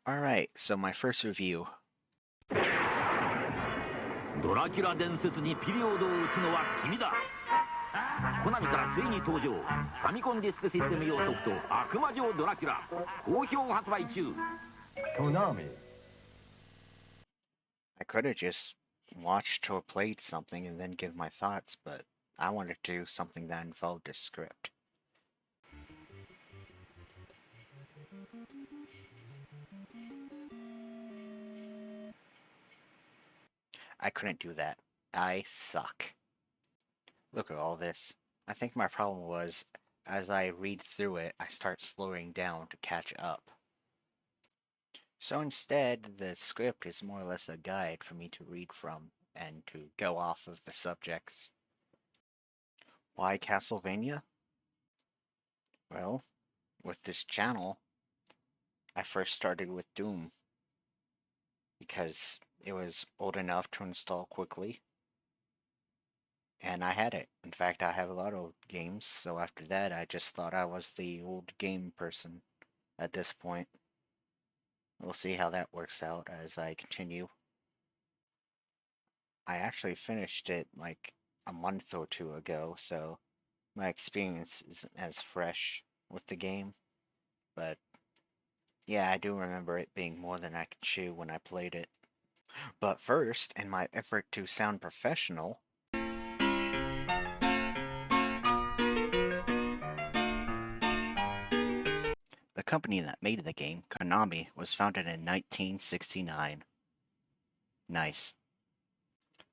Alright, so my first review. ドラキュラ伝説にピリオドを打つのは君だ。コナミからついに登場、ファミコンディスクシステム用ソフト悪魔城ドラキュラ好評発売中。 Konami. I could have just watched or played something and then give my thoughts, but I wanted to do something that involved a script. I couldn't do that. I suck. Look at all this. I think my problem was, as I read through it, I start slowing down to catch up. So instead, the script is more or less a guide for me to read from and to go off of the subjects. Why Castlevania? Well, with this channel, I first started with Doom because it was old enough to install quickly, and I had it. In fact, I have a lot of old games, so after that I just thought I was the old game person at this point. We'll see how that works out as I continue. I actually finished it like a month or two ago, so my experience isn't as fresh with the game, but yeah, I do remember it being more than I could chew when I played it. But first, in my effort to sound professional, the company that made the game, Konami, was founded in 1969. Nice.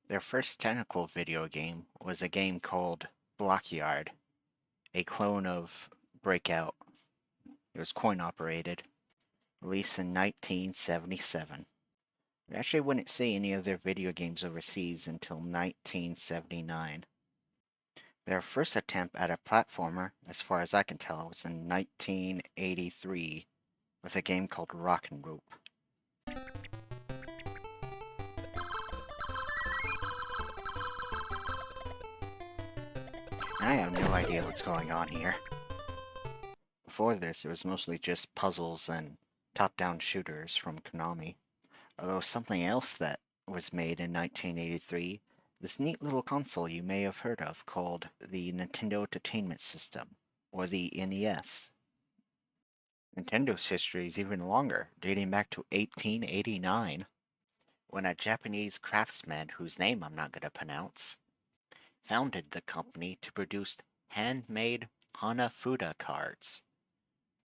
Their first technical video game was a game called Blockyard, a clone of Breakout. It was coin-operated, released in 1977. We actually wouldn't see any of their video games overseas until 1979. Their first attempt at a platformer, as far as I can tell, was in 1983 with a game called Rock and Rope. I have no idea what's going on here. Before this, it was mostly just puzzles and top-down shooters from Konami. Although something else that was made in 1983, this neat little console you may have heard of called the Nintendo Entertainment System, or the NES. Nintendo's history is even longer, dating back to 1889, when a Japanese craftsman whose name I'm not going to pronounce founded the company to produce handmade Hanafuda cards.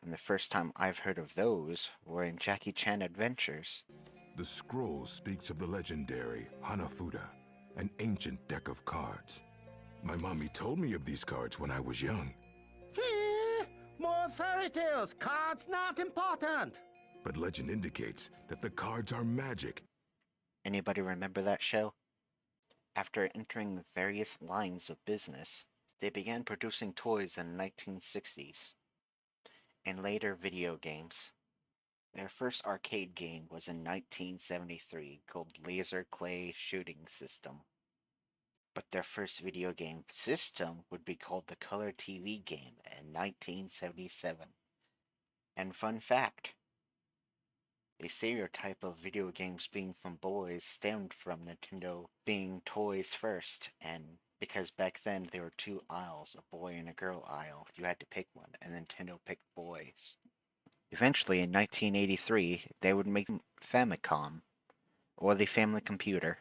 And the first time I've heard of those were in Jackie Chan Adventures. The scroll speaks of the legendary Hanafuda, an ancient deck of cards. My mommy told me of these cards when I was young. More fairy tales! Cards not important! But legend indicates that the cards are magic. Anybody remember that show? After entering various lines of business, they began producing toys in the 1960s, and later video games. Their first arcade game was in 1973 called Laser Clay Shooting System. But their first video game system would be called the Color TV game in 1977. And fun fact, a stereotype of video games being from boys stemmed from Nintendo being toys first, and because back then there were two aisles, a boy and a girl aisle, you had to pick one, and Nintendo picked boys. Eventually, in 1983, they would make Famicom, or the Family Computer.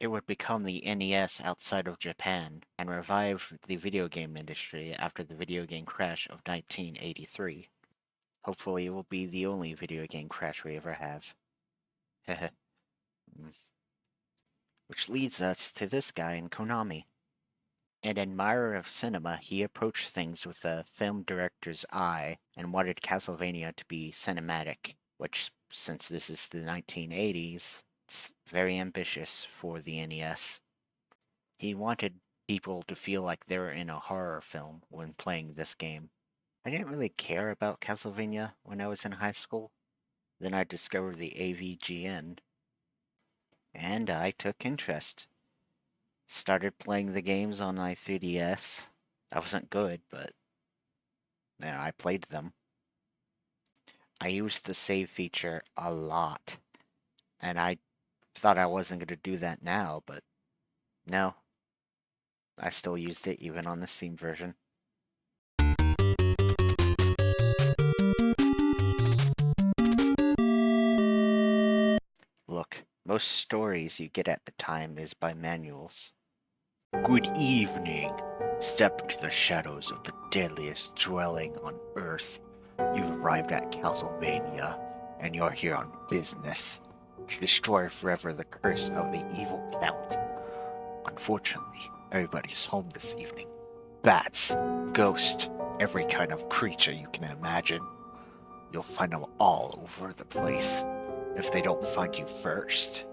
It would become the NES outside of Japan, and revive the video game industry after the video game crash of 1983. Hopefully it will be the only video game crash we ever have. Heh. Which leads us to this guy in Konami. An admirer of cinema, he approached things with a film director's eye and wanted Castlevania to be cinematic, which, since this is the 1980s, it's very ambitious for the NES. He wanted people to feel like they were in a horror film when playing this game. I didn't really care about Castlevania when I was in high school. Then I discovered the AVGN, and I took interest. Started playing the games on my 3DS. I wasn't good, but I played them. I used the save feature a lot, and I thought I wasn't going to do that now, but no. I still used it even on the Steam version. Look, most stories you get at the time is by manuals. Good evening. Step into the shadows of the deadliest dwelling on Earth. You've arrived at Castlevania, and you're here on business to destroy forever the curse of the evil Count. Unfortunately, everybody's home this evening. Bats, ghosts, every kind of creature you can imagine. You'll find them all over the place if they don't find you first.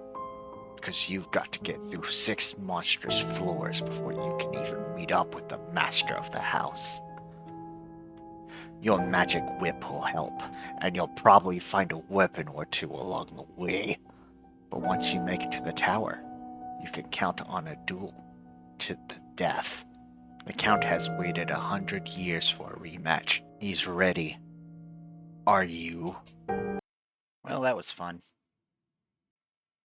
Because you've got to get through 6 monstrous floors before you can even meet up with the master of the house. Your magic whip will help, and you'll probably find a weapon or two along the way. But once you make it to the tower, you can count on a duel to the death. The Count has waited 100 years for a rematch. He's ready. Are you? Well, that was fun.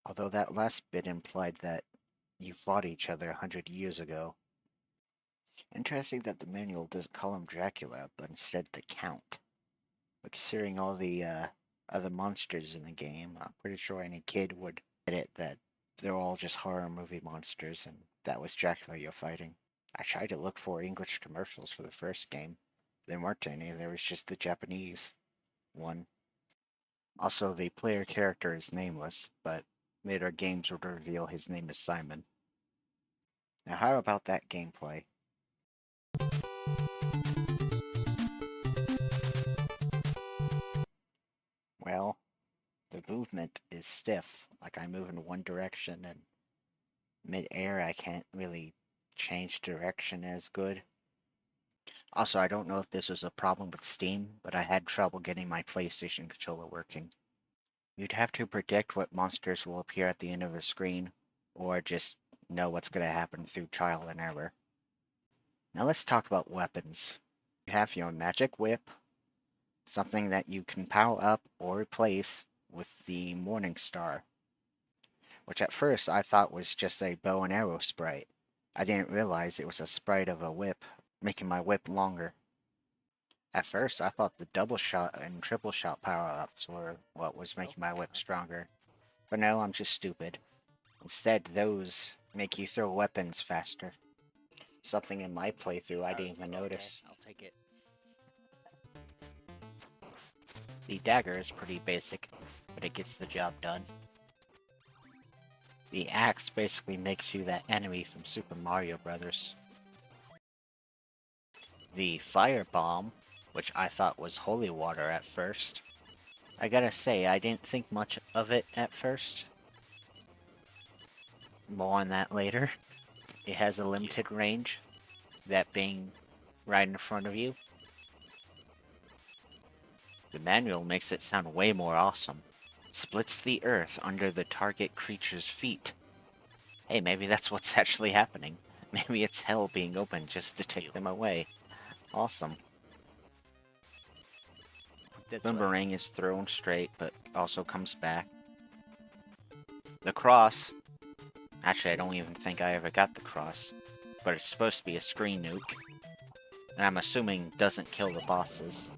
Although that last bit implied that you fought each other 100 years ago. Interesting that the manual doesn't call him Dracula, but instead the Count. But considering all the other monsters in the game, I'm pretty sure any kid would get it that they're all just horror movie monsters, and that was Dracula you're fighting. I tried to look for English commercials for the first game. There weren't any, there was just the Japanese one. Also, the player character is nameless, but later games would reveal his name is Simon. Now how about that gameplay? Well, the movement is stiff, like I move in one direction, and mid-air I can't really change direction as good. Also, I don't know if this was a problem with Steam, but I had trouble getting my PlayStation controller working. You'd have to predict what monsters will appear at the end of a screen, or just know what's going to happen through trial and error. Now let's talk about weapons. You have your magic whip, something that you can power up or replace with the Morning Star, which at first I thought was just a bow and arrow sprite. I didn't realize it was a sprite of a whip, making my whip longer. At first, I thought the double shot and triple shot power-ups were what was making my whip stronger. But no, I'm just stupid. Instead, those make you throw weapons faster. Something in my playthrough I didn't even notice. I'll take it. The dagger is pretty basic, but it gets the job done. The axe basically makes you that enemy from Super Mario Bros. The fire bomb, which I thought was holy water at first. I gotta say, I didn't think much of it at first. More on that later. It has a limited range, that being right in front of you. The manual makes it sound way more awesome. Splits the earth under the target creature's feet. Hey, maybe that's what's actually happening. Maybe it's hell being opened just to take them away. Awesome. The boomerang is thrown straight, but also comes back. The cross. Actually, I don't even think I ever got the cross. But it's supposed to be a screen nuke. And I'm assuming doesn't kill the bosses.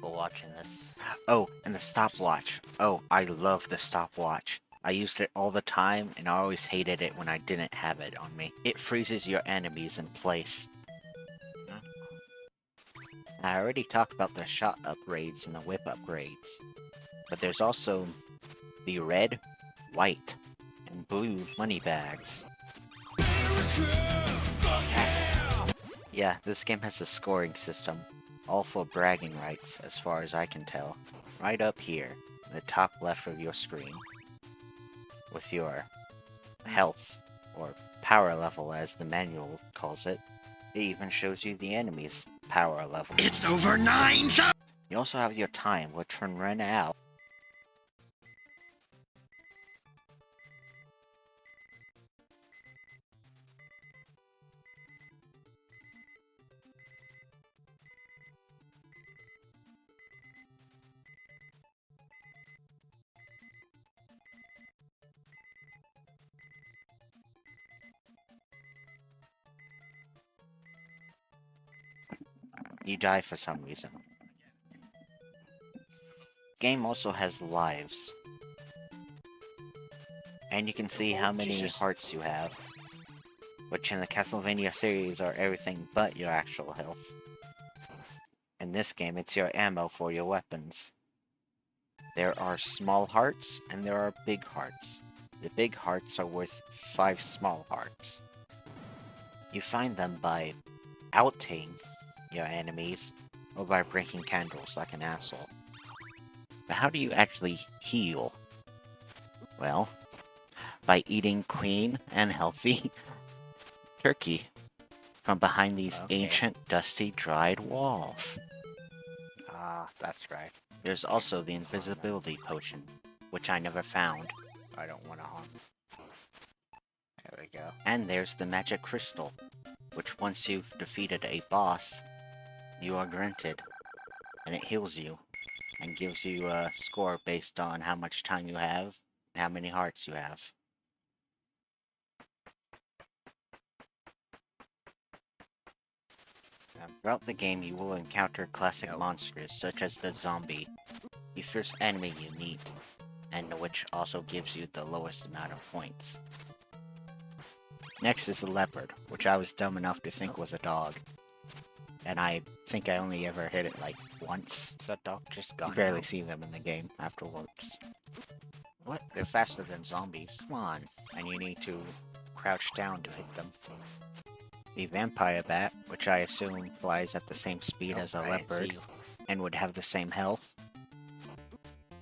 For watching this. Oh, and the stopwatch. Oh, I love the stopwatch. I used it all the time, and I always hated it when I didn't have it on me. It freezes your enemies in place. I already talked about the shot upgrades and the whip upgrades, but there's also the red, white, and blue money bags. Yeah, this game has a scoring system, all for bragging rights as far as I can tell. Right up here, in the top left of your screen, with your health, or power level as the manual calls it. It even shows you the enemy's power level. It's over 9,000! You also have your time, which when run out, you die for some reason. Game also has lives. And you can see how many hearts you have, which in the Castlevania series are everything but your actual health. In this game, it's your ammo for your weapons. There are small hearts, and there are big hearts. The big hearts are worth 5 small hearts. You find them by outing your enemies, or by breaking candles like an asshole. But how do you actually heal? Well, by eating clean and healthy turkey from behind these ancient, dusty, dried walls. Ah, that's right. There's also the invisibility potion, which I never found. I don't want to harm. There we go. And there's the magic crystal, which once you've defeated a boss, you are granted. And it heals you, and gives you a score based on how much time you have, and how many hearts you have. Throughout the game, you will encounter classic monsters, such as the zombie, the first enemy you meet, and which also gives you the lowest amount of points. Next is the leopard, which I was dumb enough to think was a dog. And I think I only ever hit it like once. Is that dog just gone? You barely see them in the game afterwards. What? They're faster than zombies. Come on. And you need to crouch down to hit them. The vampire bat, which I assume flies at the same speed as a leopard, and would have the same health.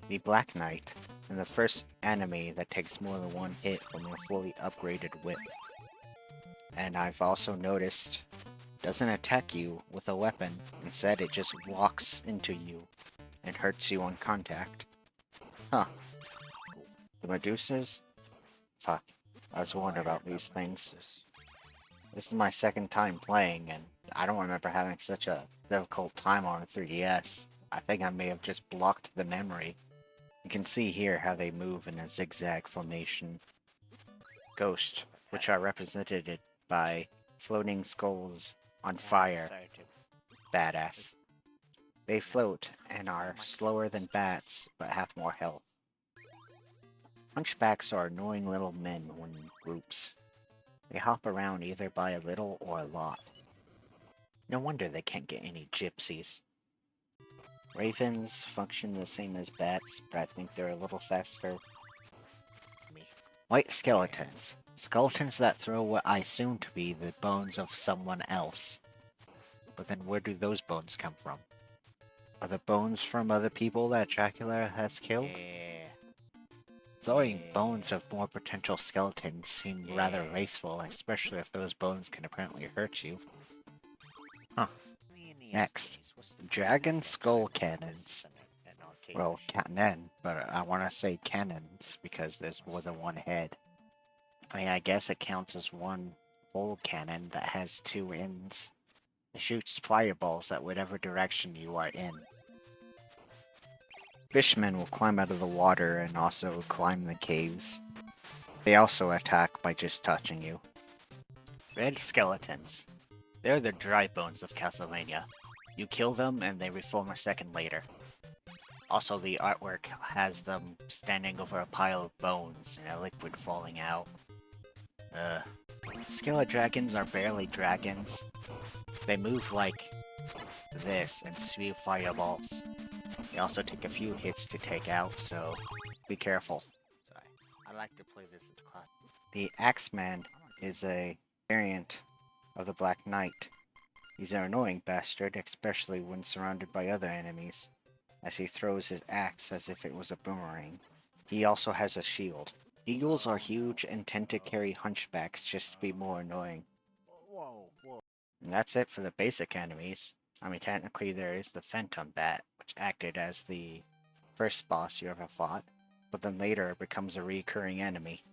The black knight, and the first enemy that takes more than one hit from a fully upgraded whip. And I've also noticed, doesn't attack you with a weapon, instead it just walks into you and hurts you on contact. Huh. The Medusas? Fuck, I was wondering about these things. This is my second time playing, and I don't remember having such a difficult time on a 3DS. I think I may have just blocked the memory. You can see here how they move in a zigzag formation. Ghost, which are represented by floating skulls on fire. Badass. They float and are slower than bats, but have more health. Hunchbacks are annoying little men when in groups. They hop around either by a little or a lot. No wonder they can't get any gypsies. Ravens function the same as bats, but I think they're a little faster. White skeletons. Skeletons that throw what I assume to be the bones of someone else. But then where do those bones come from? Are the bones from other people that Dracula has killed? Throwing bones of more potential skeletons seem rather wasteful, especially if those bones can apparently hurt you. Huh. Next, Dragon Skull Cannons. Well, cannon, but I want to say cannons because there's more than one head. I mean, I guess it counts as one full cannon that has 2 ends. It shoots fireballs at whatever direction you are in. Fishmen will climb out of the water and also climb the caves. They also attack by just touching you. Red skeletons. They're the dry bones of Castlevania. You kill them and they reform a second later. Also, the artwork has them standing over a pile of bones and a liquid falling out. Skeleton dragons are barely dragons. They move like this and spew fireballs. They also take a few hits to take out, so be careful. Sorry, I like to play this in class. The Axeman is a variant of the Black Knight. He's an annoying bastard, especially when surrounded by other enemies, as he throws his axe as if it was a boomerang. He also has a shield. Eagles are huge and tend to carry hunchbacks just to be more annoying. And that's it for the basic enemies. I mean, technically there is the Phantom Bat, which acted as the first boss you ever fought, but then later it becomes a recurring enemy,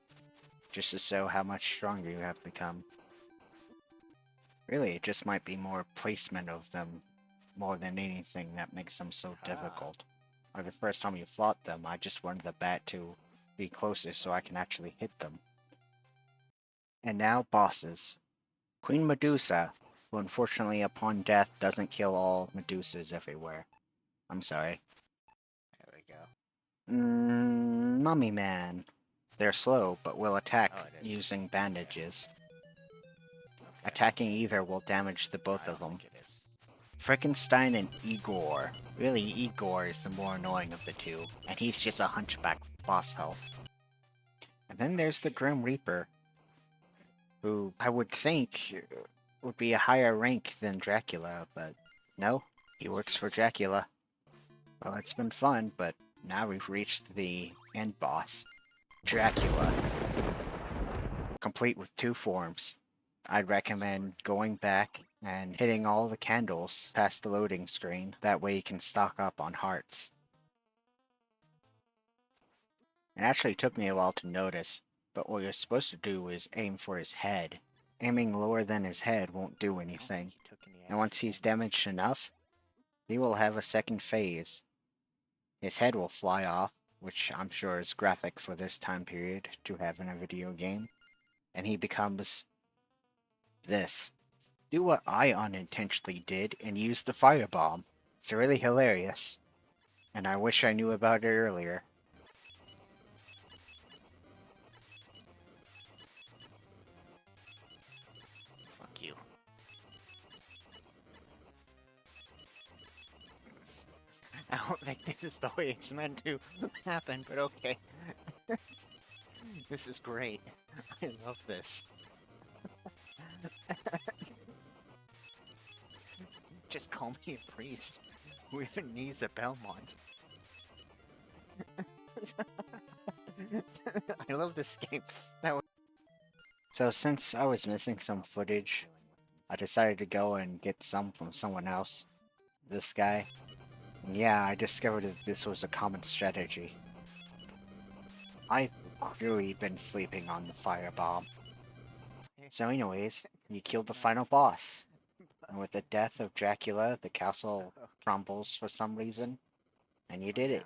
just to show how much stronger you have become. Really, it just might be more placement of them more than anything that makes them so difficult. Like the first time you fought them, I just wanted the bat to be closer so I can actually hit them. And now bosses. Queen Medusa who unfortunately upon death doesn't kill all Medusas everywhere. I'm sorry. There we go. Mummy Man. They're slow, but will attack Oh, it is. using bandages. Okay. Attacking either will damage the both I of don't them. think it is. Frankenstein and Igor. Really, Igor is the more annoying of the two, and he's just a hunchback boss health. And then there's the Grim Reaper, who I would think would be a higher rank than Dracula, but no, he works for Dracula. Well, it's been fun, but now we've reached the end boss, Dracula, complete with 2 forms. I'd recommend going back and hitting all the candles past the loading screen. That way you can stock up on hearts. It actually took me a while to notice, but what you're supposed to do is aim for his head. Aiming lower than his head won't do anything. And once he's damaged enough, he will have a second phase. His head will fly off, which I'm sure is graphic for this time period to have in a video game. And he becomes this. Do what I unintentionally did and use the firebomb. It's really hilarious. And I wish I knew about it earlier. Fuck you. I don't think this is the way it's meant to happen, but okay. This is great. I love this. Just call me a priest who even needs a Belmont. I love this game. So since I was missing some footage, I decided to go and get some from someone else. This guy. And yeah, I discovered that this was a common strategy. I've clearly been sleeping on the firebomb. So anyways, you killed the final boss. And with the death of Dracula, the castle crumbles for some reason. And you did it.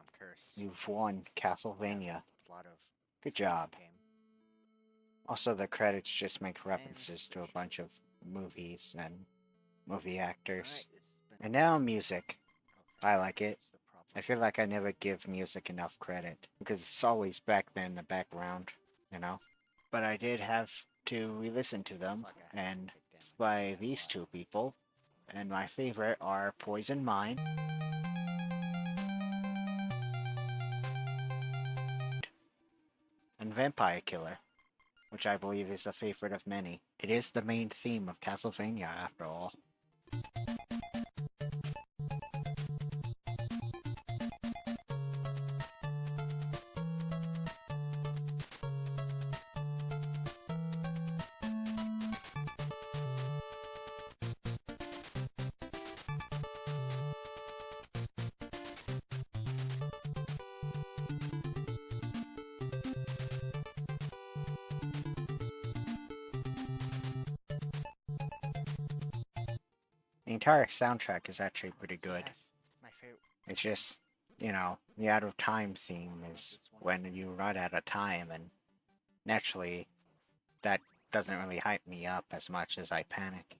You've won Castlevania. Good job. Also, the credits just make references to a bunch of movies and movie actors. And now music. I like it. I feel like I never give music enough credit, because it's always back there in the background, you know? But I did have to re-listen to them, and by these two people, and my favorite are Poison Mind and Vampire Killer, which I believe is a favorite of many. It is the main theme of Castlevania, after all. The entire soundtrack is actually pretty good. It's just, you know, the out of time theme is when you run out of time, and naturally, that doesn't really hype me up as much as I panic.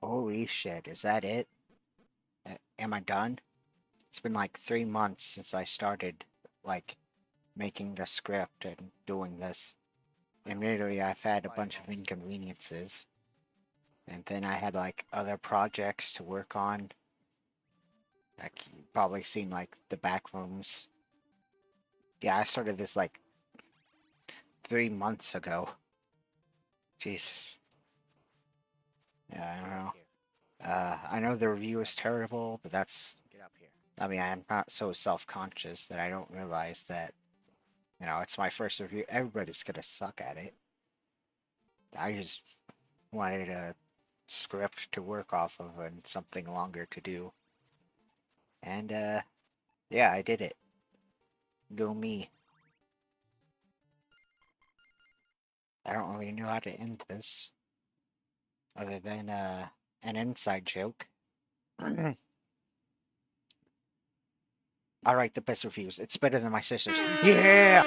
Holy shit, is that it? Am I done? It's been like 3 months since I started, like, making the script and doing this. Admittedly, I've had a bunch of inconveniences. And then I had, like, other projects to work on. Like, you've probably seen, like, the back rooms. Yeah, I started this, like, 3 months ago. Jesus. Yeah, I don't know. I know the review is terrible, but that's... I mean, I'm not so self-conscious that I don't realize that, you know, it's my first review. Everybody's gonna suck at it. I just wanted a script to work off of and something longer to do. And, yeah, I did it. Go me. I don't really know how to end this. Other than, an inside joke. I write the best reviews. It's better than my sister's. Yeah!